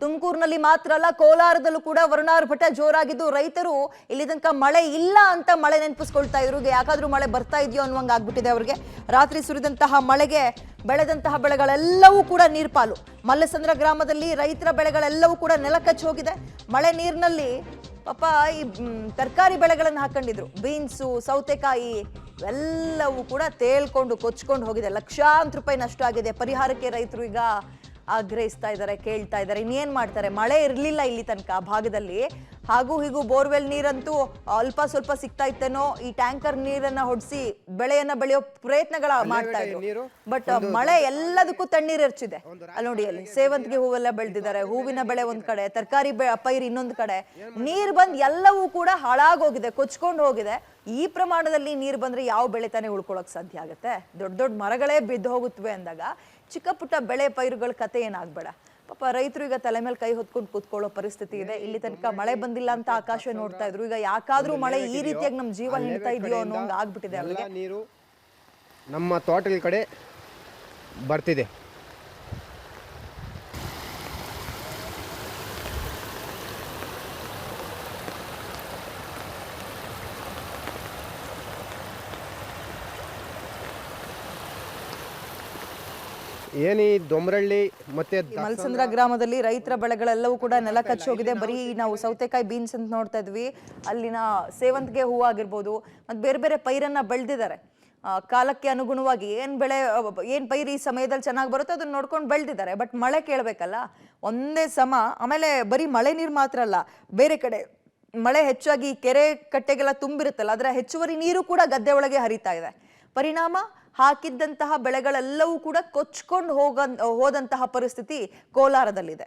ತುಮಕೂರಿನಲ್ಲಿ ಮಾತ್ರ ಅಲ್ಲ, ಕೋಲಾರದಲ್ಲೂ ಕೂಡ ವರುಣಾರ್ಭಟ ಜೋರಾಗಿದ್ದು ರೈತರು ಇಲ್ಲಿ ತನಕ ಮಳೆ ಇಲ್ಲ ಅಂತ ಮಳೆ ನೆನಪಿಸ್ಕೊಳ್ತಾ ಇದ್ರು. ಯಾಕಾದ್ರೂ ಮಳೆ ಬರ್ತಾ ಇದೆಯೋ ಅನ್ನುವಂಗೆ ಆಗ್ಬಿಟ್ಟಿದೆ ಅವರಿಗೆ. ರಾತ್ರಿ ಸುರಿದಂತಹ ಮಳೆಗೆ ಬೆಳೆದಂತಹ ಬೆಳೆಗಳೆಲ್ಲವೂ ಕೂಡ ನೀರ್ಪಾಲು. ಮಲ್ಲಸಂದ್ರ ಗ್ರಾಮದಲ್ಲಿ ರೈತರ ಬೆಳೆಗಳೆಲ್ಲವೂ ಕೂಡ ನೆಲಕಚ್ಚಿ ಹೋಗಿದೆ. ಮಳೆ ನೀರಿನಲ್ಲಿ ಪಾಪ ಈ ತರಕಾರಿ ಬೆಳೆಗಳನ್ನು ಹಾಕೊಂಡಿದ್ರು, ಬೀನ್ಸು, ಸೌತೆಕಾಯಿ ಎಲ್ಲವೂ ಕೂಡ ತೇಲ್ಕೊಂಡು ಕೊಚ್ಕೊಂಡು ಹೋಗಿದೆ. ಲಕ್ಷಾಂತರ ರೂಪಾಯಿ ನಷ್ಟ ಆಗಿದೆ. ಪರಿಹಾರಕ್ಕೆ ರೈತರು ಈಗ ಆಗ್ರಹಿಸ್ತಾ ಇದ್ದಾರೆ, ಕೇಳ್ತಾ ಇದ್ದಾರೆ. ಇನ್ನೇನ್ ಮಾಡ್ತಾರೆ? ಮಳೆ ಇರಲಿಲ್ಲ ಇಲ್ಲಿ ತನಕ ಭಾಗದಲ್ಲಿ. ಹಾಗೂ ಹೀಗೂ ಬೋರ್ವೆಲ್ ನೀರಂತೂ ಅಲ್ಪ ಸ್ವಲ್ಪ ಸಿಗ್ತಾ ಇತ್ತೇನೋ, ಈ ಟ್ಯಾಂಕರ್ ನೀರನ್ನ ಹೊಡ್ಸಿ ಬೆಳೆಯನ್ನ ಬೆಳೆಯೋ ಪ್ರಯತ್ನಗಳ ಮಾಡ್ತಾ ಇದ್ರು. ಬಟ್ ಮಳೆ ಎಲ್ಲದಕ್ಕೂ ತಣ್ಣೀರ್ ಎರಚಿದೆ. ಅಲ್ಲಿ ನೋಡಿ, ಅಲ್ಲಿ ಸೇವಂತಿಗೆ ಹೂವೆಲ್ಲ ಬೆಳೆದಿದ್ದಾರೆ, ಹೂವಿನ ಬೆಳೆ ಒಂದ್ ಕಡೆ, ತರಕಾರಿ ಪೈರು ಇನ್ನೊಂದ್ ಕಡೆ. ನೀರ್ ಬಂದ್ ಎಲ್ಲವೂ ಕೂಡ ಹಾಳಾಗೋಗಿದೆ, ಕೊಚ್ಕೊಂಡು ಹೋಗಿದೆ. ಈ ಪ್ರಮಾಣದಲ್ಲಿ ನೀರು ಬಂದ್ರೆ ಯಾವ ಬೆಳೆ ತಾನೇ ಉಳ್ಕೊಳಕ್ ಸಾಧ್ಯ ಆಗುತ್ತೆ? ದೊಡ್ಡ ದೊಡ್ಡ ಮರಗಳೇ ಬಿದ್ದು ಹೋಗುತ್ತವೆ ಅಂದಾಗ ಚಿಕ್ಕ ಪುಟ್ಟ ಬೆಳೆ ಪೈರುಗಳ ಕತೆ ಏನಾಗ್ಬೇಡ. ಪಾಪ ರೈತರು ಈಗ ತಲೆ ಮೇಲೆ ಕೈ ಹೊತ್ಕೊಂಡು ಕೂತ್ಕೊಳ್ಳೋ ಪರಿಸ್ಥಿತಿ ಇದೆ. ಇಲ್ಲಿ ತನಕ ಮಳೆ ಬಂದಿಲ್ಲ ಅಂತ ಆಕಾಶ ನೋಡ್ತಾ ಇದ್ರು. ಈಗ ಯಾಕಾದ್ರೂ ಮಳೆ ಈ ರೀತಿಯಾಗಿ ನಮ್ ಜೀವ ಹಿಡ್ತಾ ಇದೆಯೋ ಅನ್ನೋ ಆಗ್ಬಿಟ್ಟಿದೆ ಅವರಿಗೆ. ನೀರು ನಮ್ಮ ತೋಟಗಳ ಕಡೆ ಬರ್ತಿದೆ. ಏನಿ ದೊಂಬರಳ್ಳಿ ಮತ್ತೆ ಮಲ್ಲಸಂದ್ರ ಗ್ರಾಮದಲ್ಲಿ ರೈತರ ಬೆಳೆಗಳೆಲ್ಲವೂ ಕೂಡ ನೆಲ ಕಚ್ಚಿ ಹೋಗಿದೆ. ಬರೀ ನಾವು ಸೌತೆಕಾಯಿ, ಬೀನ್ಸ್ ಅಂತ ನೋಡ್ತಾ ಇದ್ವಿ. ಅಲ್ಲಿನ ಸೇವಂತಿಗೆ ಹೂವು ಆಗಿರ್ಬೋದು, ಮತ್ತೆ ಬೇರೆ ಬೇರೆ ಪೈರನ್ನ ಬೆಳೆದಿದ್ದಾರೆ. ಕಾಲಕ್ಕೆ ಅನುಗುಣವಾಗಿ ಏನ್ ಪೈರು ಈ ಸಮಯದಲ್ಲಿ ಚೆನ್ನಾಗಿ ಬರುತ್ತೆ ಅದನ್ನ ನೋಡ್ಕೊಂಡು ಬೆಳೆದಿದ್ದಾರೆ. ಬಟ್ ಮಳೆ ಕೇಳಬೇಕಲ್ಲ, ಒಂದೇ ಸಮ. ಆಮೇಲೆ ಬರೀ ಮಳೆ ನೀರು ಮಾತ್ರ ಅಲ್ಲ, ಬೇರೆ ಕಡೆ ಮಳೆ ಹೆಚ್ಚಾಗಿ ಕೆರೆ ಕಟ್ಟೆಗೆಲ್ಲ ತುಂಬಿರುತ್ತಲ್ಲ, ಅದರ ಹೆಚ್ಚುವರಿ ನೀರು ಕೂಡ ಗದ್ದೆ ಒಳಗೆ ಹರಿತಾ ಇದೆ. ಪರಿಣಾಮ ಹಾಕಿದ್ದಂತಹ ಬೆಳೆಗಳೆಲ್ಲವೂ ಕೂಡ ಕೊಚ್ಕೊಂಡು ಹೋದಂತಹ ಪರಿಸ್ಥಿತಿ ಕೋಲಾರದಲ್ಲಿದೆ.